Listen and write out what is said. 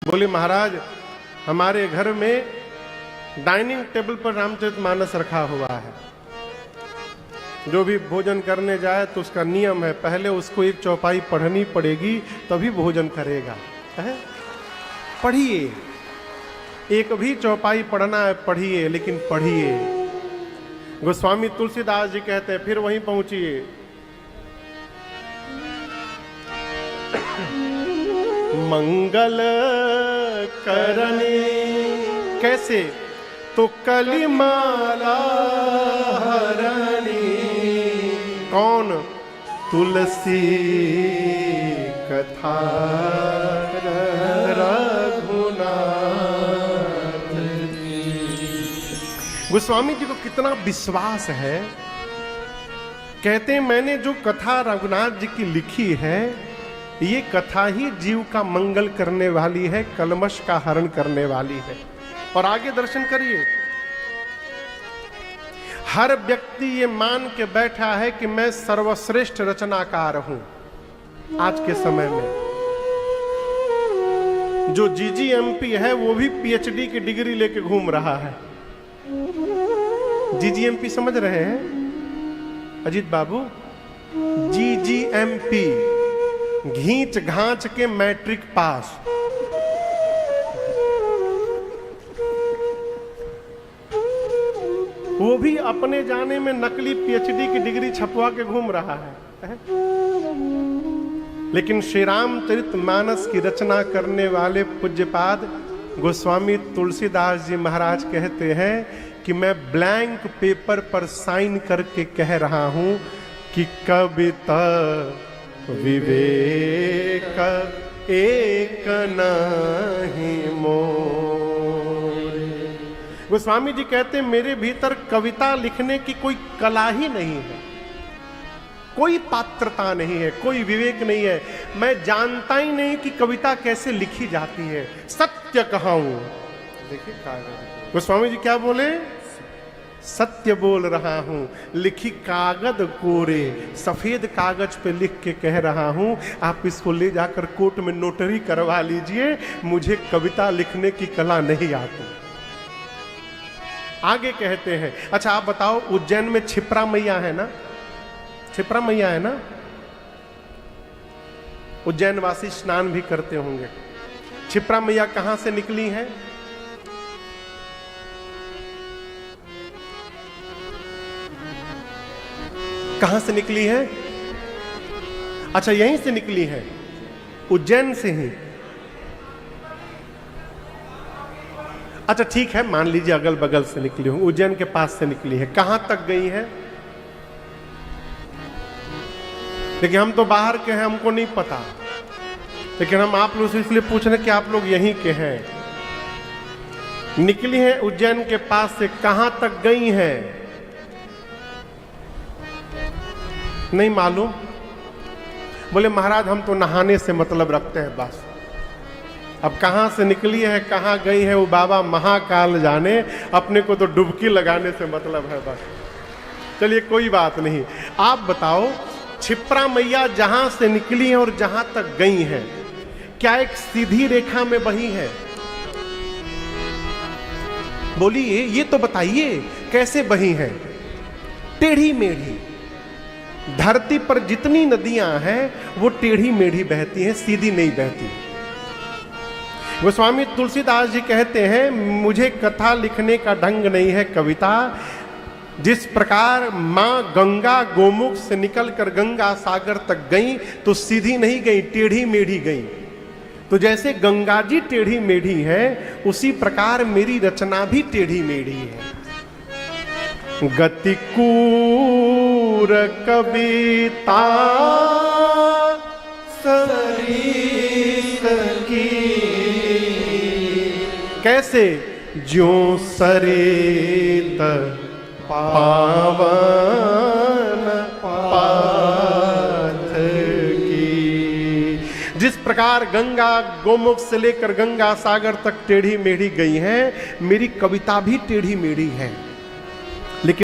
बोले महाराज हमारे घर में डाइनिंग टेबल पर रामचरितमानस रखा हुआ है, जो भी भोजन करने जाए तो उसका नियम है पहले उसको एक चौपाई पढ़नी पड़ेगी तभी भोजन करेगा। है? पढ़िए, एक भी चौपाई पढ़ना है पढ़िए, लेकिन पढ़िए। गोस्वामी तुलसीदास जी कहते हैं फिर वहीं पहुंचिए। मंगल करने कैसे तो कलिमाला हरणी, कौन? तुलसी कथा रघुनाथ। गोस्वामी जी को कितना विश्वास है, कहते हैं मैंने जो कथा रघुनाथ जी की लिखी है ये कथा ही जीव का मंगल करने वाली है, कलमश का हरण करने वाली है। और आगे दर्शन करिए, हर व्यक्ति ये मान के बैठा है कि मैं सर्वश्रेष्ठ रचनाकार हूं। आज के समय में जो जीजीएमपी है वो भी पीएचडी की डिग्री लेके घूम रहा है। जीजीएमपी समझ रहे हैं अजीत बाबू? जीजीएमपी घींच घांच के मैट्रिक पास। वो भी अपने जाने में नकली पीएचडी की डिग्री छपवा के घूम रहा है। लेकिन श्री रामचरितमानस की रचना करने वाले पूज्यपाद गोस्वामी तुलसीदास जी महाराज कहते हैं कि मैं ब्लैंक पेपर पर साइन करके कह रहा हूं कि कविता विवेक एक नहीं मोर। गोस्वामी जी कहते हैं मेरे भीतर कविता लिखने की कोई कला ही नहीं है, कोई पात्रता नहीं है, कोई विवेक नहीं है। मैं जानता ही नहीं कि कविता कैसे लिखी जाती है। सत्य कहूं, देखिए गोस्वामी जी क्या बोले? सत्य बोल रहा हूं, लिखी कागज कोरे, सफेद कागज पे लिख के कह रहा हूं, आप इसको ले जाकर कोर्ट में नोटरी करवा लीजिए, मुझे कविता लिखने की कला नहीं आती। आगे कहते हैं, अच्छा आप बताओ उज्जैन में क्षिप्रा मैया है ना? क्षिप्रा मैया है ना? उज्जैन वासी स्नान भी करते होंगे। क्षिप्रा मैया कहां से निकली है? कहां से निकली है? अच्छा यहीं से निकली है, उज्जैन से ही। अच्छा ठीक है, मान लीजिए अगल बगल से निकली हो, उज्जैन के पास से निकली है। कहां तक गई है? लेकिन हम तो बाहर के हैं, हमको नहीं पता, लेकिन हम आप लोग से इसलिए पूछ रहे हैं कि आप लोग यहीं के हैं। निकली है उज्जैन के पास से, कहां तक गई हैं? नहीं मालूम? बोले महाराज हम तो नहाने से मतलब रखते हैं बस। अब कहां से निकली है कहां गई है वो बाबा महाकाल जाने, अपने को तो डुबकी लगाने से मतलब है बस। चलिए कोई बात नहीं, आप बताओ क्षिप्रा मैया जहां से निकली है और जहां तक गई है, क्या एक सीधी रेखा में बही है? बोलिए, ये तो बताइए कैसे बही है? टेढ़ी मेढ़ी। धरती पर जितनी नदियां हैं वो टेढ़ी मेढ़ी बहती हैं, सीधी नहीं बहती। गोस्वामी तुलसीदास जी कहते हैं मुझे कथा लिखने का ढंग नहीं है, कविता। जिस प्रकार मां गंगा गोमुख से निकलकर गंगा सागर तक गई तो सीधी नहीं गई, टेढ़ी मेढ़ी गई। तो जैसे गंगा जी टेढ़ी मेढ़ी है उसी प्रकार मेरी रचना भी टेढ़ी मेढ़ी है। गतिकूर कविता सरीत की, कैसे? ज्यों सरित पावन पाथ की। जिस प्रकार गंगा गोमुख से लेकर गंगा सागर तक टेढ़ी मेढ़ी गई है, मेरी कविता भी टेढ़ी मेढ़ी है।